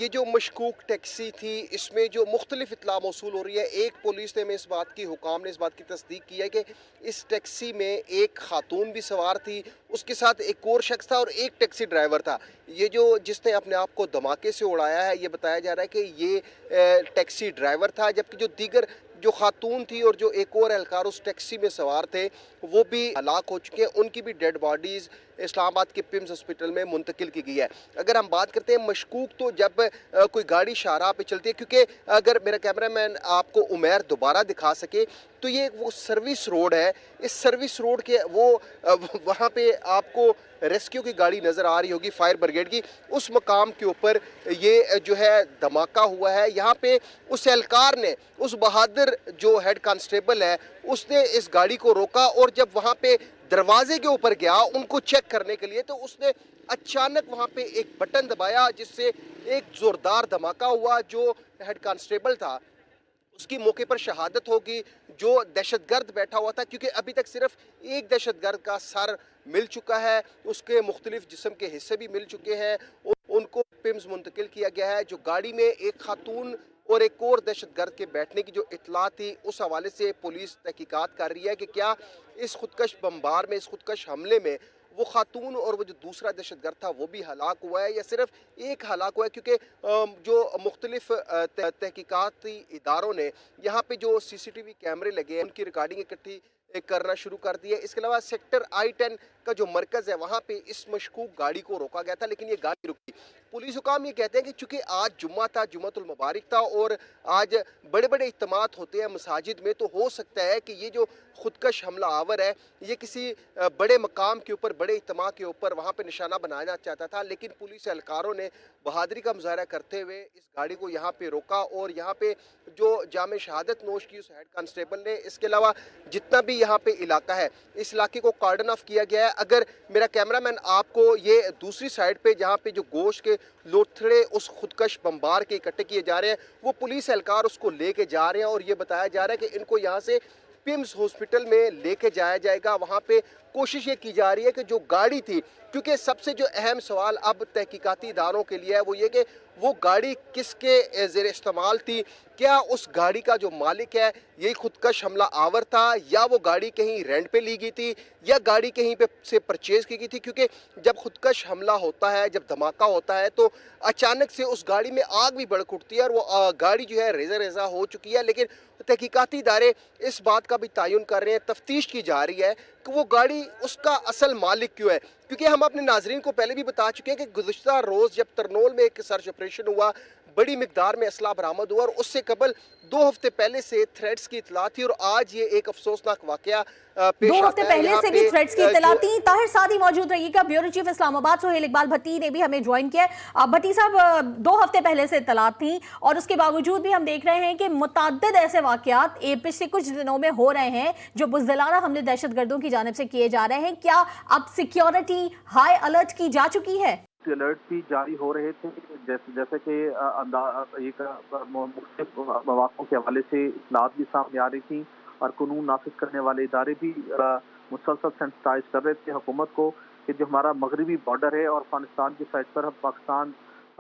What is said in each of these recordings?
ये जो मशकूक टैक्सी थी, इसमें जो मुख्तलिफ इत्तला मौसूल हो रही है। एक पुलिस ने में इस बात की हुकाम ने इस बात की तस्दीक की है कि इस टैक्सी में एक खातून भी सवार थी, उसके साथ एक और शख्स था और एक टैक्सी ड्राइवर था। ये जो जिसने अपने आप को धमाके से उड़ाया है, ये बताया जा रहा है कि ये टैक्सी ड्राइवर था, जबकि जो दीगर जो खातून थी और जो एक और एहलकार उस टैक्सी में सवार थे, वो भी हलाक हो चुके हैं। उनकी भी डेड बॉडीज़ इस्लामाबाद के पिम्स हॉस्पिटल में मुंतकिल की गई है। अगर हम बात करते हैं मशकूक, तो जब कोई गाड़ी शाहराह पे चलती है, क्योंकि अगर मेरा कैमरामैन आपको उमैर दोबारा दिखा सके, तो ये वो सर्विस रोड है। इस सर्विस रोड के वहाँ पे आपको रेस्क्यू की गाड़ी नज़र आ रही होगी, फायर ब्रिगेड की। उस मकाम के ऊपर ये जो है धमाका हुआ है। यहाँ पे उस एहलकार ने, उस बहादुर जो हेड कांस्टेबल है, उसने इस गाड़ी को रोका और जब वहाँ पे दरवाजे के ऊपर गया उनको चेक करने के लिए, तो उसने अचानक वहाँ पे एक बटन दबाया जिससे एक जोरदार धमाका हुआ। जो हेड कांस्टेबल था उसकी मौके पर शहादत होगी। जो दहशतगर्द बैठा हुआ था, क्योंकि अभी तक सिर्फ एक दहशतगर्द का सर मिल चुका है, उसके मुख्तलिफ जिस्म के हिस्से भी मिल चुके हैं, उनको पिम्स मुंतकिल किया गया है। जो गाड़ी में एक खातून और एक और दहशतगर्द के बैठने की जो इतला थी, उस हवाले से पुलिस तहकीकात कर रही है कि क्या इस खुदकश बमबार में, इस खुदकश हमले में वो खातून और वो जो दूसरा दहशतगर्द था वो भी हलाक हुआ है या सिर्फ एक हलाक हुआ है। क्योंकि जो मुख्तलिफ तहकीकाती इदारों ने यहाँ पे जो CCTV कैमरे लगे हैं, उनकी रिकॉर्डिंग इकट्ठी करना शुरू कर दी है। इसके अलावा सेक्टर I-10 का जो मरकज़ है, वहाँ पे इस मशकूक गाड़ी को रोका गया था, लेकिन ये गाड़ी रुकी। पुलिस हुकाम ये कहते हैं कि चूँकि आज जुम्मा था, जुम्मतुल मुबारक था और आज बड़े बड़े इज्तिमात होते हैं मसाजिद में, तो हो सकता है कि ये जो खुदकश हमला आवर है, ये किसी बड़े मकाम के ऊपर, बड़े इज्तिमा के ऊपर वहाँ पे निशाना बनाना चाहता था। लेकिन पुलिस एहलकारों ने बहादुरी का मुजाहरा करते हुए इस गाड़ी को यहाँ पे रोका और यहाँ पे जो जामे शहादत नोश की उस हेड कांस्टेबल ने। इसके अलावा जितना भी यहाँ पे इलाका है, इस इलाके को कार्डन ऑफ किया गया है। अगर मेरा कैमरामैन आपको ये दूसरी साइड पे जहाँ पे जो गोश्त के लोथड़े उस खुदकश बमबार के इकट्ठे किए जा रहे हैं, वो पुलिस एहलकार उसको लेके जा रहे हैं और ये बताया जा रहा है कि इनको यहाँ से पिम्स हॉस्पिटल में लेके जाया जाएगा। वहाँ पे कोशिश ये की जा रही है कि जो गाड़ी थी, क्योंकि सबसे जो अहम सवाल अब तहकीकाती इदारों के लिए है वो ये कि वो गाड़ी किसके ज़ेर इस्तेमाल थी। क्या उस गाड़ी का जो मालिक है यही खुदकश हमला आवर था, या वो गाड़ी कहीं रेंट पे ली गई थी, या गाड़ी कहीं पे से परचेज़ की गई थी। क्योंकि जब खुदकश हमला होता है, जब धमाका होता है, तो अचानक से उस गाड़ी में आग भी भड़क उठती है और वो गाड़ी जो है रेज़ा रेज़ा हो चुकी है। लेकिन तहकीकाती इदारे इस बात का भी तयन कर रहे हैं, तफ्तीश की जा रही है कि वो गाड़ी उसका असल मालिक क्यों है। क्योंकि हम अपने नाजरीन को पहले भी बता चुके हैं कि गुज़िश्ता रोज़ जब तरनोल में एक सर्च ऑपरेशन हुआ, बड़ी मिकदार में असला बरामद हुआ और उससे कबल 2 हफ्ते पहले से थ्रेड्स की इतला थी और आज ये एक अफसोसनाक वाकया दो पेश हफ्ते आता है। पहले यहाँ से भी पे थ्रेड्स की इत्तला जो थी। ताहिर सादी मौजूद रहिएगा, ब्यूरो चीफ इस्लामाबाद सुहेल इकबाल भट्टी ने भी हमें ज्वाइन किया है। भट्टी साहब, 2 हफ्ते पहले से इत्तला थी और उसके बावजूद भी हम देख रहे हैं कि मुतअद्दिद ऐसे वाकयात पिछले कुछ दिनों में हो रहे हैं जो बुज़दिलाना हमले दहशतगर्दों की जानिब से किए जा रहे हैं। क्या अब सिक्योरिटी हाई अलर्ट की जा चुकी है? अलर्ट भी जारी हो रहे थे, जैसे कि मुख्तलिफ मौक़ों के हवाले से इत्तलात भी सामने आ रही थी और कानून नाफिज करने वाले इदारे भी मुसलसल सेंसिटाइज कर रहे थे हुकूमत को कि जो हमारा मगरबी बॉर्डर है और अफगानिस्तान की साइड पर हम पाकिस्तान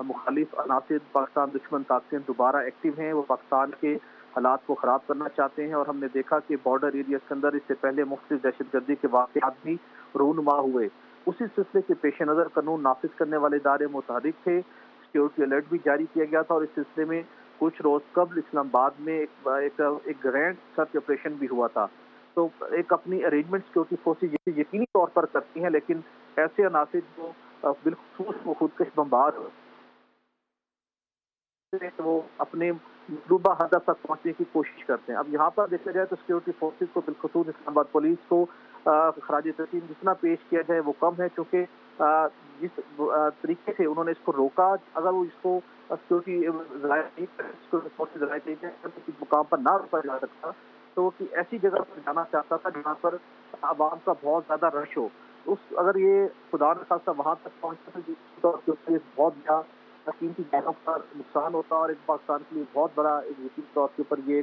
मुखालिफ अनासिर, पाकिस्तान दुश्मन ताकतें दोबारा एक्टिव हैं, वो पाकिस्तान के हालात को ख़राब करना चाहते हैं। और हमने देखा कि बॉर्डर एरिया के अंदर इससे पहले मुख्तलिफ दहशतगर्दी के वाक़यात भी रूनुमा हुए। उसी सिलसिले के पेश नज़र कानून नाफिज करने वाले इदारे मुतहरिक थे, सिक्योरिटी अलर्ट भी जारी किया गया था और इस सिलसिले में कुछ रोज़ कबल इस्लामाबाद में एक ग्रैंड सर्च ऑपरेशन भी हुआ था। तो एक अपनी अरेंजमेंट सिक्योरिटी फोर्सेज यकीनी तौर पर करती हैं, लेकिन ऐसे अनासिर जो बिलखुसूस वो खुदकश बमबार तो वो अपने मतलूबा हदफ तक पहुंचने की कोशिश करते हैं। अब यहाँ पर देखा जाए तो सिक्योरिटी फोर्सेज को बिलखुसूस इस्लामाबाद पुलिस को खराज तस्लीम जितना पेश किया जाए वो कम है, क्योंकि जिस तरीके से उन्होंने इसको रोका, अगर वो इसको सिक्योरिटी फोर्सेज मुकाम पर ना रोका जा सकता तो वो ऐसी जगह पर जाना चाहता था जहाँ पर आवाम का बहुत ज़्यादा रश हो। अगर ये खुदा न खास्ता वहाँ तक पहुँचता तो बहुत बड़ा कीमती जानों का नुकसान होता और एक पाकिस्तान के लिए बहुत बड़ा एक यकीनी तौर के ऊपर ये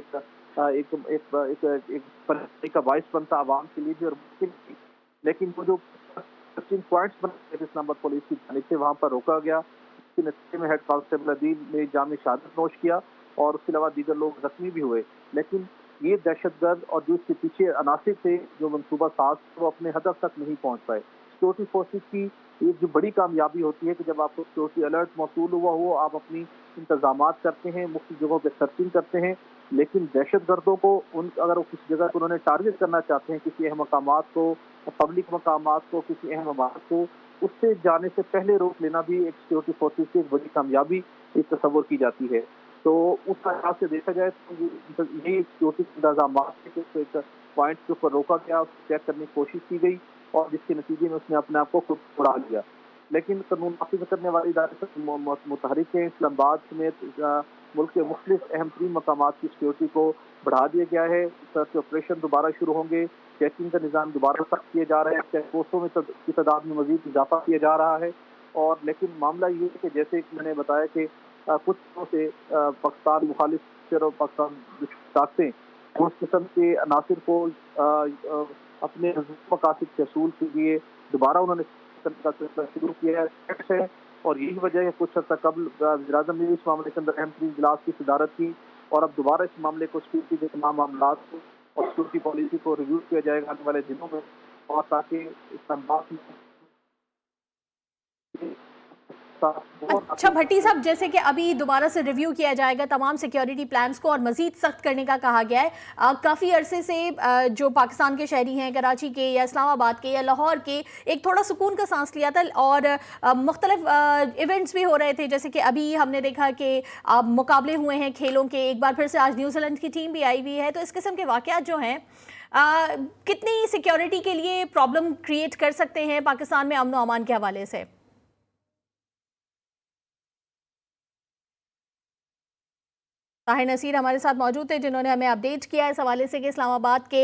एक बाइस बनता आवाम के लिए भी और मुश्किल थी। लेकिन वो जो 15 पॉइंट्स बने इस्लामाबाद पुलिस की जानिब से वहाँ पर रोका गया, जिसके नतीजे में हेड कांस्टेबल अदील ने जाम शहादत नोश किया और उसके अलावा दीगर लोग जख्मी भी हुए। लेकिन ये दहशतगर्द और जो इसके पीछे अनासिर थे जो मनसूबा साज, वो अपने हदफ तक नहीं पहुंच पाए। सिक्योरिटी फोर्सेस की एक जो बड़ी कामयाबी होती है कि जब आपको सिक्योरिटी अलर्ट मौसूल हुआ हो, आप अपनी इंतजामात करते हैं, मुख्तलिफ जगहों पर सर्चिंग करते हैं, लेकिन दहशतगर्दों को अगर वो किसी जगह को उन्होंने टारगेट करना चाहते हैं, किसी अहम मकामात को, पब्लिक मकामात को, किसी अहम इमारत को, उससे जाने से पहले रोक लेना भी एक सिक्योरिटी फोर्सेस की एक बड़ी कामयाबी एक तस्वर की जाती है। तो उस हिसाब से देखा जाए तो ये सिक्योरिटी इंतजामात के एक पॉइंट के ऊपर रोका गया, चेक करने की कोशिश की गई और जिसके नतीजे में उसने अपने आप को खुद उड़ा लिया। लेकिन कानून नाफिज करने वाले इदारे से मुतहरिक हैं। इस्लामाबाद समेत मुल्क के मुख्तलिफ अहम तरीन मकामात की सिक्योरिटी को बढ़ा दिया गया है। सर्च ऑपरेशन दोबारा शुरू होंगे, चेकिंग का निज़ाम दोबारा सख्त किया जा रहा है, चेक पोस्टों में की तादाद में मजीद इजाफा किया जा रहा है। और लेकिन मामला ये है कि जैसे मैंने बताया कि कुछ दिनों से पाकिस्तान मुखालिफ और पाकिस्तान ताकतें उस किस्म के अनासिर को अपने मकासद के हसूल के लिए दोबारा उन्होंने का सिलसिला शुरू किया है। और यही वजह है कुछ हद तक कबल वज़ीर-ए-आज़म ने इस मामले के अंदर अहम तरीन इजलास की सदारत की और अब दोबारा इस मामले को सिक्योरिटी के तमाम मामला को और सिक्योरिटी पॉलिसी को रिव्यू किया जाएगा आने वाले दिनों में, और ताकि इस्लामाबाद में अच्छा भट्टी साहब, जैसे कि अभी दोबारा से रिव्यू किया जाएगा तमाम सिक्योरिटी प्लान्स को और मजीद सख्त करने का कहा गया है। काफ़ी अरसे से जो पाकिस्तान के शहरी हैं, कराची के या इस्लामाबाद के या लाहौर के, एक थोड़ा सुकून का सांस लिया था और मुख्तलिफ इवेंट्स भी हो रहे थे। जैसे कि अभी हमने देखा कि मुकाबले हुए हैं खेलों के, एक बार फिर से आज न्यूजीलैंड की टीम भी आई हुई है। तो इस किस्म के वाक़यात जो हैं कितनी सिक्योरिटी के लिए प्रॉब्लम क्रिएट कर सकते हैं पाकिस्तान में अमन व अमान के हवाले से? ताहिर नसीर हमारे साथ मौजूद थे जिन्होंने हमें अपडेट किया इस हवाले से कि इस्लामाबाद के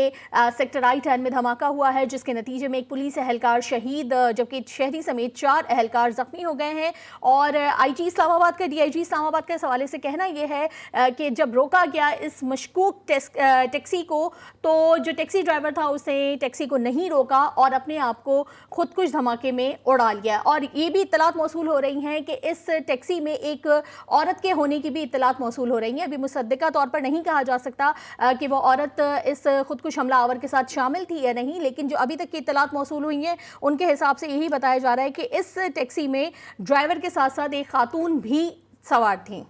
सेक्टर I-10 में धमाका हुआ है जिसके नतीजे में एक पुलिस एहलकार शहीद जबकि शहरी समेत 4 एहलकार जख्मी हो गए हैं। और IG इस्लामाबाद का DIG इस्लामाबाद का इस हवाले से कहना यह है कि जब रोका गया इस मशकूक टैक्सी को, तो जो टैक्सी ड्राइवर था उसने टैक्सी को नहीं रोका और अपने आप को खुद कुछ धमाके में उड़ा लिया। और ये भी इत्तलात मौसूल हो रही हैं कि इस टैक्सी में एक औरत के होने की भी इत्तलात मौसूल हो रही हैं। मुसद्दिका तौर पर नहीं कहा जा सकता कि वो औरत इस खुदकुश हमलावर के साथ शामिल थी या नहीं, लेकिन जो अभी तक की इत्तलात मौसूल हुई हैं उनके हिसाब से यही बताया जा रहा है कि इस टैक्सी में ड्राइवर के साथ साथ एक खातून भी सवार थी।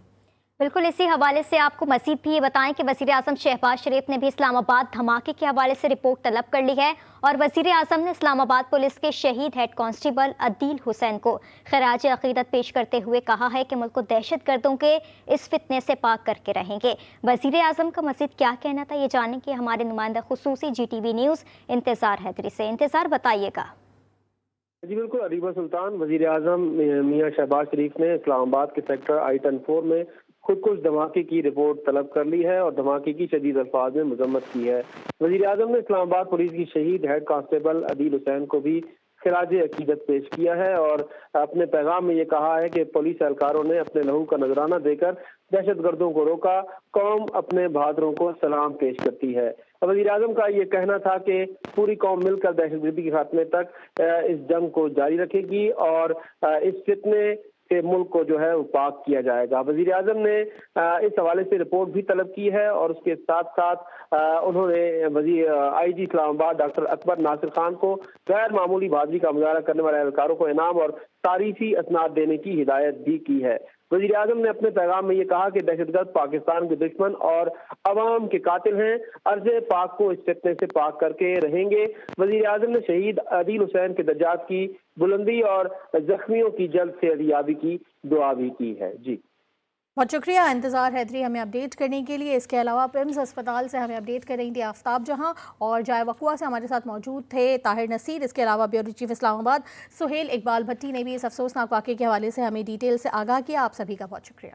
बिल्कुल, इसी हवाले से आपको मज़ीद भी ये बताएं कि वज़ीर-ए-आज़म शहबाज शरीफ ने भी इस्लामाबाद धमाके के हवाले से रिपोर्ट तलब कर ली है और वज़ीर-ए-आज़म ने इस्लामाबाद पुलिस के शहीद हेड कांस्टेबल अदील हुसैन को खराज अक़ीदत पेश करते हुए कहा है कि मुल्क को दहशतगर्दों के इस फितने से पाक करके रहेंगे। वज़ीर-ए-आज़म का मज़ीद क्या कहना था, ये जानने की हमारे नुमाइंदा खुसूसी GTV न्यूज़ इंतज़ार हैदरी से। इंतज़ार बताइएगा। जी बिल्कुल, अरीबा सुल्तान वज़ीर-ए-आज़म मियां शहबाज शरीफ ने इस्लामाबाद के सेक्टर I-10 में खुदकुश धमाके की रिपोर्ट तलब कर ली है और धमाके की शदीद अल्फाज में मजम्मत की है। वज़ीर-ए-आज़म ने इस्लामाबाद पुलिस की शहीद हेड कांस्टेबल अदील हुसैन को भी खिराज अकीदत पेश किया है और अपने पैगाम में ये कहा है कि पुलिस एहलकारों ने अपने लहू का नजराना देकर दहशतगर्दों को रोका, कौम अपने बहादुरों को सलाम पेश करती है। वज़ीर-ए-आज़म का ये कहना था कि पूरी कौम मिलकर दहशतगर्दी के खात्मे तक इस जंग को जारी रखेगी और इस फितने से मुल्क को जो है वो पाक किया जाएगा। वज़ीर-ए-आज़म ने इस हवाले से रिपोर्ट भी तलब की है और उसके साथ साथ उन्होंने IG इस्लामाबाद डॉक्टर अकबर नासिर खान को गैर मामूली बहादुरी का मुजाहरा करने वाले एहलकारों को इनाम और तारीफी असनाद देने की हिदायत भी की है। वज़ीर-ए-आज़म ने अपने पैगाम में ये कहा कि दहशतगर्द पाकिस्तान के दुश्मन और अवाम के कातिल हैं, अर्ज़ पाक को इस फितने से पाक करके रहेंगे। वज़ीर-ए-आज़म ने शहीद अदील हुसैन के दर्जात की बुलंदी और जख्मियों की जल्द सेहतयाबी की दुआ भी की है। जी बहुत शुक्रिया इंतज़ार हैदरी हमें अपडेट करने के लिए। इसके अलावा पिम्स अस्पताल से हमें अपडेट कर रही थी आफ्ताब जहां और जाए वक़ुआ से हमारे साथ मौजूद थे ताहिर नसीर। इसके अलावा ब्यूरो चीफ इस्लामाबाद सुहेल इकबाल भट्टी ने भी इस अफसोसनाक वाक़े के हवाले से हमें डिटेल से आगाह किया। आप सभी का बहुत शुक्रिया।